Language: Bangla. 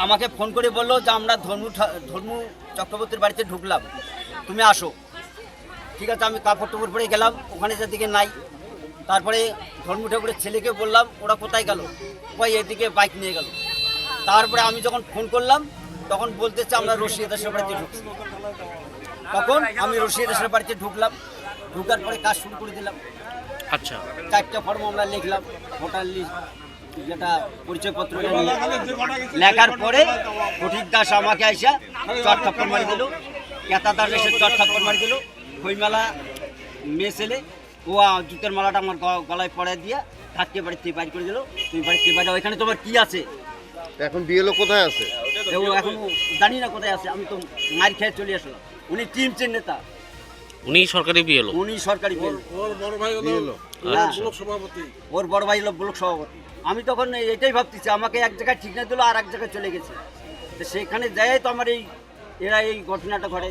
আমাকে ফোন করে বললো যে আমরা ধর্মু চক্রবর্তীর বাড়িতে ঢুকলাম, তুমি আসো। ঠিক আছে, আমি কাপড় টুপড় পরে গেলাম, ওখানে যেদিকে নাই। তারপরে ধর্মু ঠাকুরের ছেলেকে বললাম, ওরা কোথায় গেল? ওই এদিকে বাইক নিয়ে গেল। তারপরে আমি যখন ফোন করলাম তখন বলতেছে আমরা রশিয়া দাসের বাড়িতে ঢুকছি। তখন আমি রশিয়া দাসের বাড়িতে ঢুকলাম, ঢুকার পরে কাজ শুরু করে দিলাম। আচ্ছা, 4টা ফর্ম আমরা লিখলাম, ভোটার লিস্ট যেটা পরিচয়পত্র লেখার পরে ফটিক দাস আমাকে আইসা 4 থাপ্পড় মারি দিল, কেতা দাস এসে 4 থাপ্পড় মারি দিল। খইমালা মেয়ে ছেলে ও জুতের মালাটা আমার গলায় পড়ায় দিয়ে ধাক্কে বাড়িতে বাইর করে দিল। তুমি বাড়িতে বাইরে, ওইখানে তোমার কি আছে? এখন বিএলও কোথায় আছে? ও এখন জানি না কোথায় আছে, আমি তো মার খেয়ে চলে আসলাম। উনি টিমচের নেতা, উনি সরকারি বিএলও। উনি সরকারি বিএলও। ওর বড় ভাই হলো ব্লক সভাপতি। ওর বড় ভাই হলো ব্লক সভাপতি। আমি তখন এটাই ভাবতেছি, আমাকে এক জায়গায় ঠিক না দিল, আর এক জায়গায় চলে গেছে। তো সেখানে যাই তো আমার এরা এই ঘটনাটা ঘটে।